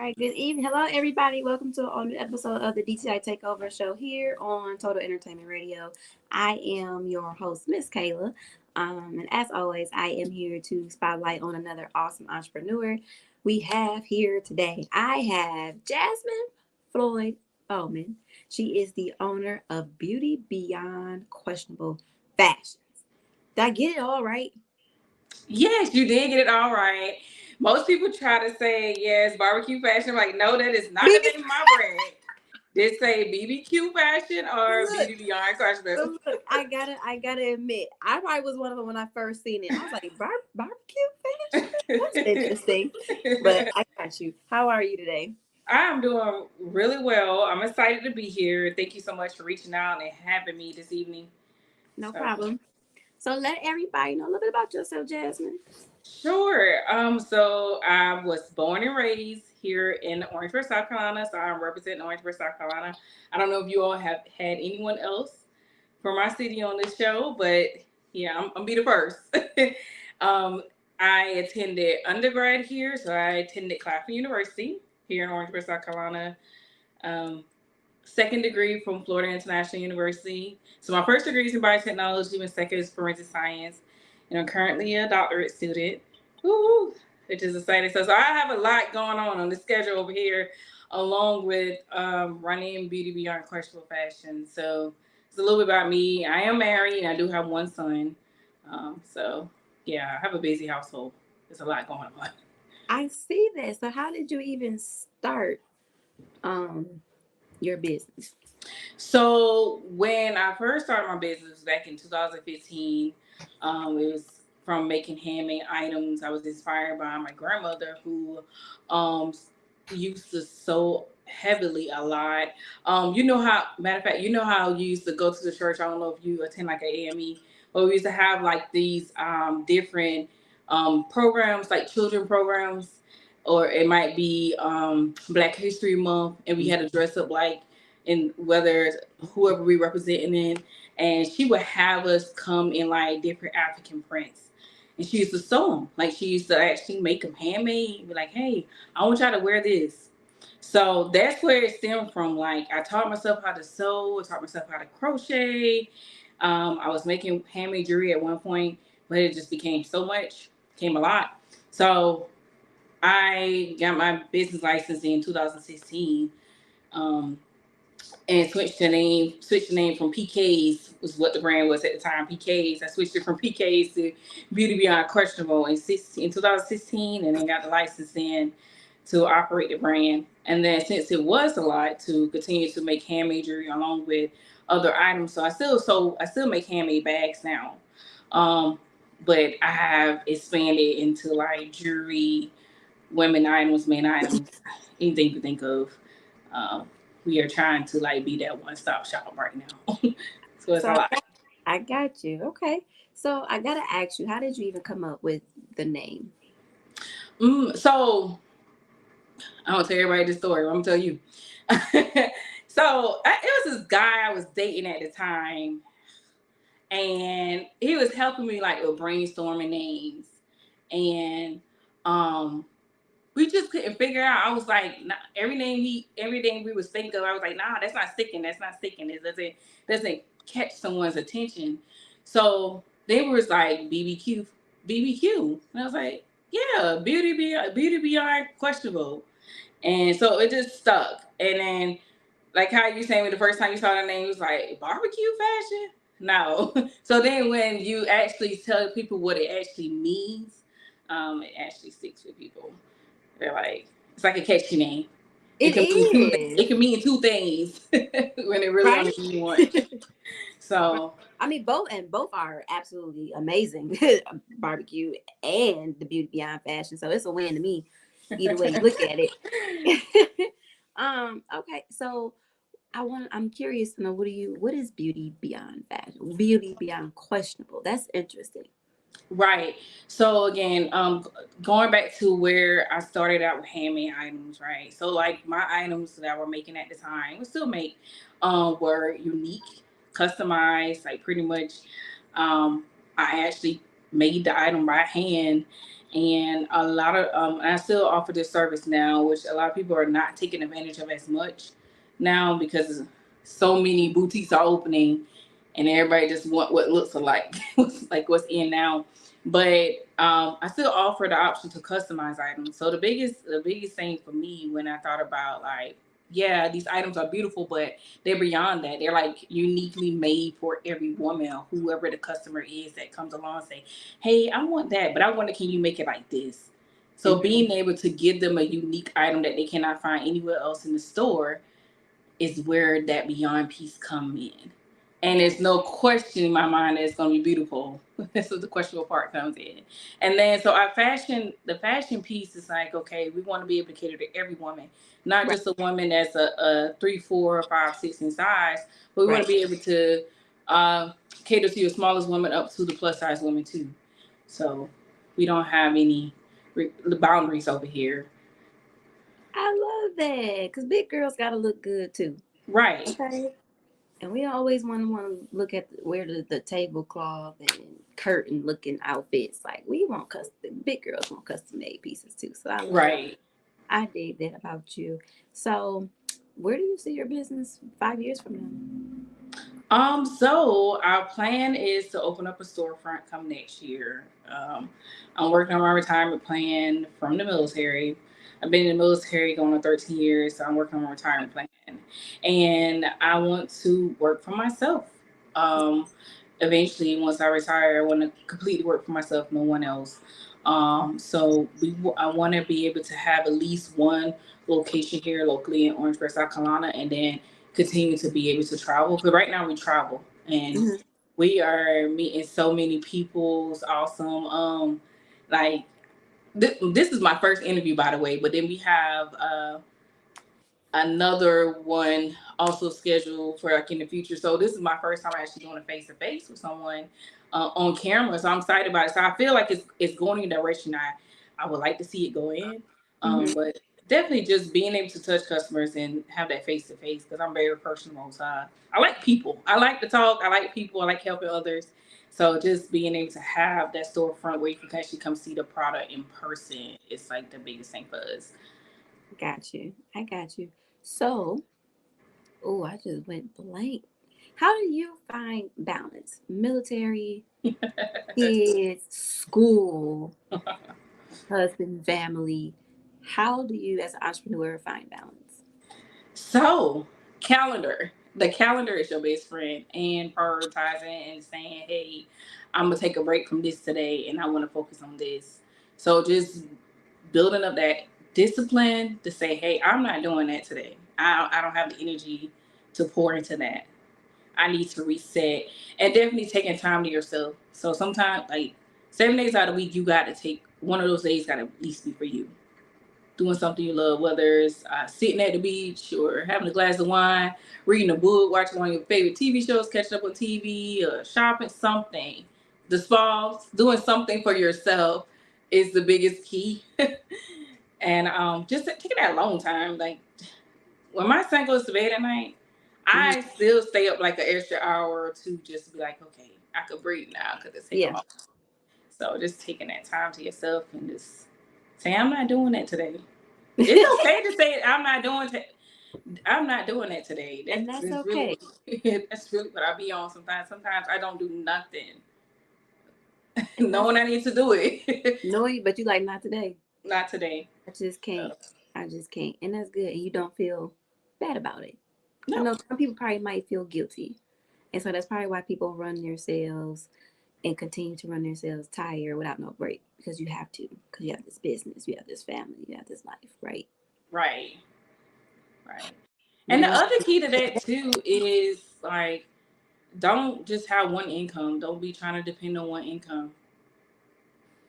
right, good evening. Hello, everybody. Welcome to a new episode of the DTI Takeover Show here on Total Entertainment Radio. I am your host, Miss Kayla. And as always, I am here to spotlight on another awesome entrepreneur we have here today. I have Jasmine Floyd Bowman. She is the owner of Beauty Beyond Questionable Fashions. Did I get it all right? Yes, you did get it all right. Most people try to say yes, barbecue fashion. I'm like, no, that is not the BB. name of my brand. Did say BBQ fashion or Look. Beauty Beyond Questionable? So look, I gotta admit, I probably was one of them when I first seen it. I was like, barbecue fashion? That's interesting. But I got you. How are you today? I'm doing really well. I'm excited to be here. Thank you so much for reaching out and having me this evening. No So, problem. So let everybody know a little bit about yourself, Jasmine. sure. So I was born and raised here in Orangeburg, South Carolina. So I'm representing Orangeburg, South Carolina. I don't know if you all have had anyone else for my city on this show, but yeah, I'm be the first. um, I attended undergrad here, so I attended Claflin University here in Orangeburg, South Carolina. Um, Second degree from Florida International University. So my first degree is in biotechnology, my second is forensic science, and I'm currently a doctorate student. Woo! Which is exciting. So I have a lot going on the schedule over here, along with running Beauty Beyond Questionable Fashion. So it's a little bit about me. I am married, and I do have one son. So yeah, I have a busy household. There's a lot going on. I see that. So how did you even start um your business? So when I first started my business back in 2015, it was from making handmade items. I was inspired by my grandmother who um, used to sew heavily a lot. Matter of fact, you know how you used to go to the church. I don't know if you attend like an AME, but we used to have like these different programs, like children programs, or it might be Black History Month, and we had to dress up like and whether whoever we representing in, and she would have us come in like different African prints. And she used to sew them. Like she used to actually make them handmade. Be like, hey, I want y'all to wear this. So that's where it stemmed from. Like I taught myself how to sew. I taught myself how to crochet. I was making handmade jewelry at one point, but it just became so much, became a lot. So I got my business license in 2016. Um, and switched the name from PK's was what the brand was at the time. PK's. I switched it from PK's to Beauty Beyond Questionable in 2016, and then got the license in to operate the brand. And then since it was a lot to continue to make handmade jewelry along with other items, so I still make handmade bags now. Um, but I have expanded into like jewelry, women items, men items, anything you can think of. Um, we are trying to like be that one stop shop right now. So it's So a lot. I got you. Okay. So I gotta ask you, how did you even come up with the name? So I don't tell everybody this story. I'm gonna tell you. It was this guy I was dating at the time, and he was helping me like with brainstorming names, and um, we just couldn't figure out. I was like, nah, everything we was thinking of, I was like, nah, that's not sticking. That's not sticking. It doesn't catch someone's attention. So they was like BBQ, and I was like, yeah, beauty beyond questionable. And so it just stuck. And then, like how you saying the first time you saw the name, it was like barbecue fashion. No. So then when you actually tell people what it actually means, it actually sticks with people. They're like, it's like a catchy name. It It can mean two. is, It can mean two things when it really right? only mean one. Right. So I mean, both are absolutely amazing, barbecue and the Beauty Beyond Fashion. So it's a win to me, either way you look at it. Okay, so I'm curious to know what is Beauty Beyond Fashion? Beauty Beyond Questionable. That's interesting. right. So again, going back to where I started out with handmade items, right? So like my items that I were making at the time, we still make, were unique, customized, like pretty much. I actually made the item by hand, And a lot of I still offer this service now, which a lot of people are not taking advantage of as much now because so many boutiques are opening, and everybody just want what looks alike, like what's in now. But I still offer the option to customize items. So the biggest thing for me when I thought about like, yeah, these items are beautiful, but they're beyond that. They're like uniquely made for every woman or whoever the customer is that comes along and say, hey, I want that, but I wonder, can you make it like this? So Mm-hmm. being able to give them a unique item that they cannot find anywhere else in the store is where that beyond piece come in. And there's no question in my mind that it's going to be beautiful. That's what the questionable part comes in. And then, so the fashion piece is like, okay, we want to be able to cater to every woman, not Right. just a woman that's a 3, 4, 5, 6 in size, but we want Right. to be able to uh, cater to your smallest woman up to the plus size woman too. So we don't have any boundaries over here. I love that because big girls gotta look good too. Right. Okay. And we always want to look at wear the tablecloth and curtain looking outfits. Like we want custom. Big girls want custom made pieces too. So I love. Right. I dig that about you. So, where do you see your business 5 years from now? So our plan is to open up a storefront come next year. I'm working on my retirement plan from the military. I've been in the military going on 13 years, so I'm working on my retirement plan. And I want to work for myself. Um, Eventually, once I retire, I want to completely work for myself, no one else. I want to be able to have at least one location here locally in Orangeburg, South Carolina, and then continue to be able to travel. Because right now we travel and Hmm. we are meeting so many people. It's awesome. Like this is my first interview, by the way. But then we have another one also scheduled for like in the future. So this is my first time actually doing a face to face with someone on camera. So I'm excited about it. So I feel like it's going in a direction I would like to see it go in. Hmm. But definitely just being able to touch customers and have that face to face because I'm very personal. So I like people. I like to talk. I like people. I like helping others. So just being able to have that storefront where you can actually come see the product in person is like the biggest thing for us. Got you. I got you. So, oh, I just went blank. How do you find balance? Military, kids, school, husband, family. How do you, as an entrepreneur, find balance? So, calendar. The calendar is your best friend, and prioritizing and saying, hey, I'm going to take a break from this today and I want to focus on this. So, just building up that discipline to say, hey, I'm not doing that today. I don't have the energy to pour into that. I need to reset and definitely taking time to yourself. So, sometimes, like 7 days out of the week, you got to take one of those days, got to at least be for you doing something you love, whether it's sitting at the beach or having a glass of wine, reading a book, watching one of your favorite TV shows, catching up on TV, or shopping, something. The spa, doing something for yourself is the biggest key. And just taking that alone time. Like when my son goes to bed at night, Hmm. I still stay up like an extra hour or two just to be like, okay, I could breathe now because it's taking Yeah. off. So just taking that time to yourself and just say, I'm not doing that today. It's okay to say I'm not doing that today. And That's, that's that's really okay. what that's really what I be on sometimes. Sometimes I don't do nothing, And that's knowing I need to do it. no, but you like not today. Not today. I just So, can't. I just can't. And that's good. And you don't feel bad about it. I no, know some people probably might feel guilty. And so that's probably why people run themselves and continue to run themselves tired without no break because you have to. Because you have this business, you have this family, you have this life, right? right, right. What And do the you want? other key to that too is like, don't just have one income. Don't be trying to depend on one income.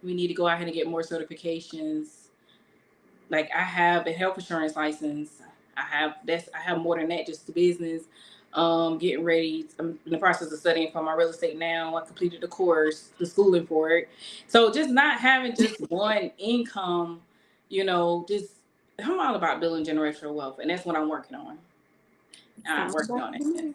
We need to go out here and get more certifications. Like I have a health insurance license. I have more than that, just the business. Getting ready. I'm in the process of studying for my real estate now. I completed the course, the schooling for it. So just not having just one income, just I'm all about building generational wealth, and that's what I'm working on. I'm Sounds working like on it. me.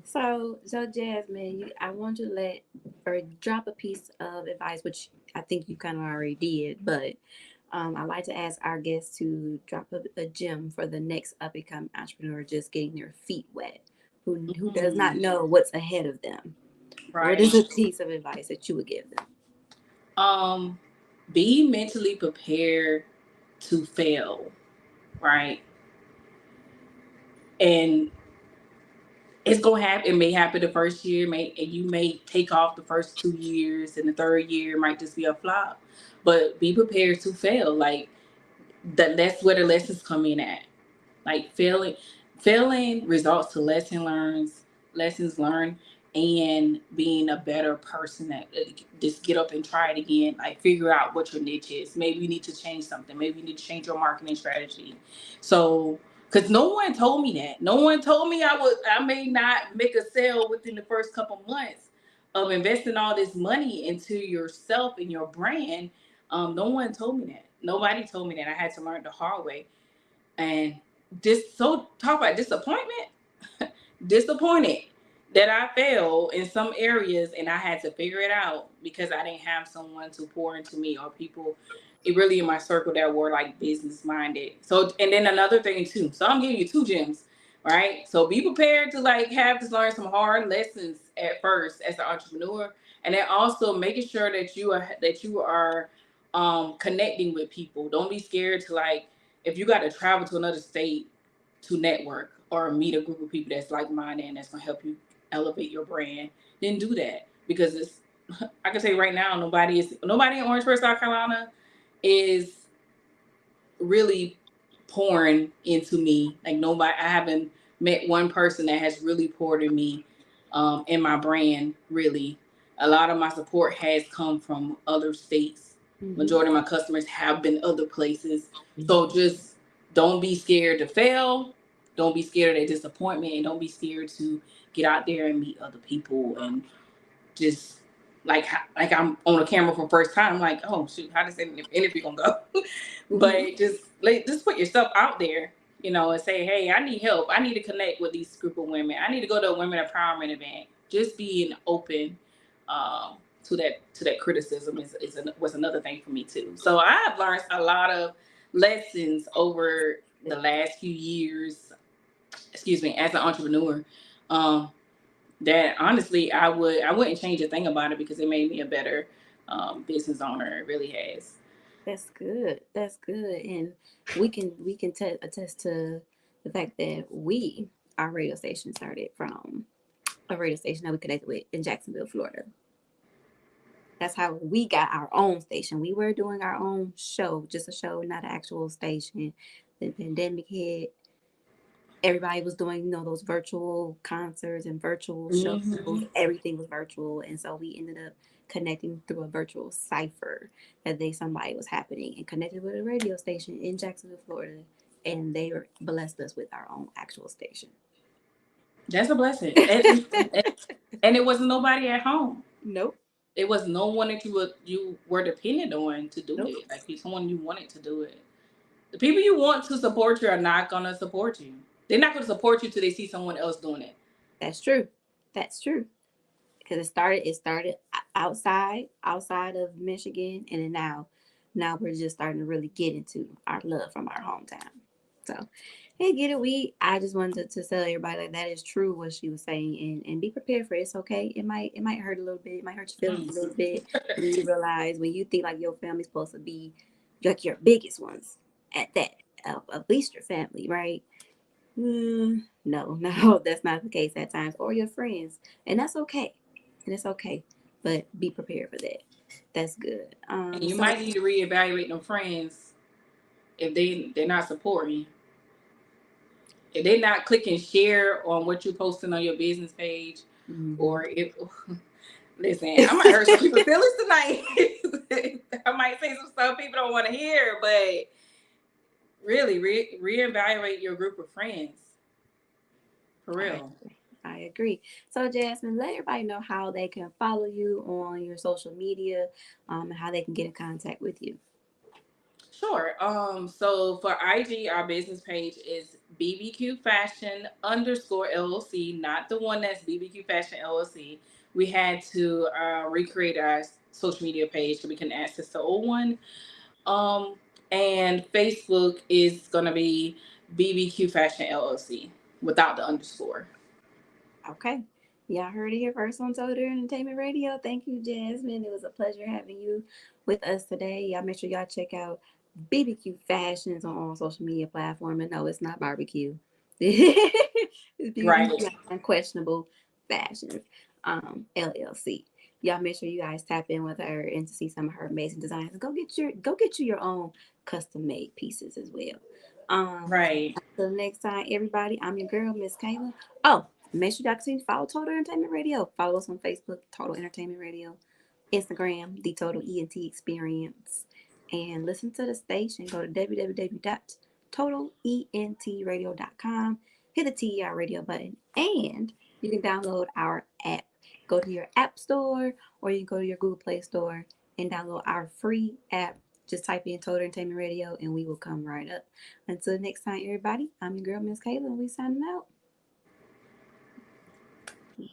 So Jasmine, I want you to let or drop a piece of advice, which I think you kind of already did, but I like to ask our guests to drop a gem for the next up and coming entrepreneur just getting their feet wet, who does not Mm, know what's ahead of them. What is right. a piece of advice that you would give them? Um, be mentally prepared to fail, right? And it's gonna happen. It may happen the first year, and you may take off the first 2 years, and the third year might just be a flop. But be prepared to fail. Like that's where the lessons come in at. Like failing results to lessons learned, and being a better person that just get up and try it again. Like figure out what your niche is. Maybe you need to change something. Maybe you need to change your marketing strategy. So, because no one told me that. No one told me I may not make a sale within the first couple months of investing all this money into yourself and your brand. No one told me that. Nobody told me that. I had to learn the hard way. And so talk about disappointment. Disappointed that I failed in some areas, and I had to figure it out because I didn't have someone to pour into me, or people really in my circle that were like business minded. So, and then another thing too. So I'm giving you two gems, right? So be prepared to like have to learn some hard lessons at first as an entrepreneur, and then also making sure that you are connecting with people. Don't be scared to like if you got to travel to another state to network or meet a group of people that's like minded and that's gonna help you elevate your brand, then do that. Because it's I can say right now, nobody in Orangeburg, South Carolina is really pouring into me. Like nobody, I haven't met one person that has really poured in me, in my brand. Really, a lot of my support has come from other states. Mm-hmm. Majority of my customers have been other places. So just don't be scared to fail. Don't be scared of that disappointment, and don't be scared to get out there and meet other people and just like I'm on a camera for the first time. I'm like, oh shoot, how does the interview gonna go? Mm-hmm. But just put yourself out there, and say, hey, I need help. I need to connect with these group of women. I need to go to a women empowerment event. Just being open to that criticism was another thing for me too. So I've learned a lot of lessons over the last few years. Excuse me, as an entrepreneur. Um, that honestly I wouldn't change a thing about it because it made me a better business owner. It really has. That's good. That's good. And we can attest to the fact that our radio station started from a radio station that we connected with in Jacksonville, Florida. That's how we got our own station. We were doing our own show, just a show, not an actual station. The pandemic hit. Everybody was doing, those virtual concerts and virtual shows. Mm-hmm. Everything was virtual. And so we ended up connecting through a virtual cipher that somebody was happening and connected with a radio station in Jacksonville, Florida. And they blessed us with our own actual station. That's a blessing, and it wasn't nobody at home. Nope. It was no one that you were dependent on to do Nope. it. Like someone you wanted to do it. The people you want to support you are not gonna support you. They're not gonna support you till they see someone else doing it. That's true. That's true. Because it started outside of Michigan, and then now we're just starting to really get into our love from our hometown. So, hey, get it? I just wanted to tell everybody like that is true what she was saying, and be prepared for it. It's okay. It might hurt a little bit. It might hurt your feelings Mm. a little bit when you realize when you think like your family's supposed to be like your biggest ones at that, at least your family, right? No, no, that's not the case at times, or your friends, and that's okay, and it's okay. But be prepared for that. That's good. And you So might need to reevaluate them friends if they're not supporting. If they're not clicking share on what you're posting on your business page, mhm. or if listen, I might hurt some people's feelings tonight. I might say some stuff people don't want to hear, but really reevaluate your group of friends for I real. agree. I agree. So Jasmine, let everybody know how they can follow you on your social media, and how they can get in contact with you. Sure. So for IG, our business page is BBQ Fashion underscore LLC, not the one that's BBQ Fashion LLC. We had to recreate our social media page so we can access the old one. Um, and Facebook is gonna be BBQ Fashion LLC without the underscore. Okay. Y'all heard it here first on Total Entertainment Radio. Thank you, Jasmine. It was a pleasure having you with us today. Y'all make sure y'all check out BBQ Fashions on all social media platforms. And no, it's not barbecue. It's Right, BBQ Unquestionable Fashions, LLC. Y'all make sure you guys tap in with her and to see some of her amazing designs. Go get you your own custom made pieces as well. Um, right, until next time, everybody, I'm your girl, Miss Kayla. Oh, make sure y'all continue to follow Total Entertainment Radio. Follow us on Facebook, Total Entertainment Radio, Instagram, The Total ENT Experience, and listen to the station. Go to www.totalentradio.com. Hit the TER radio button, and you can download our app. Go to your app store, or you can go to your Google Play Store and download our free app. Just type in Total Entertainment Radio, and we will come right up. Until next time, everybody, I'm your girl, Miss Kayla, and we signing out. Yeah.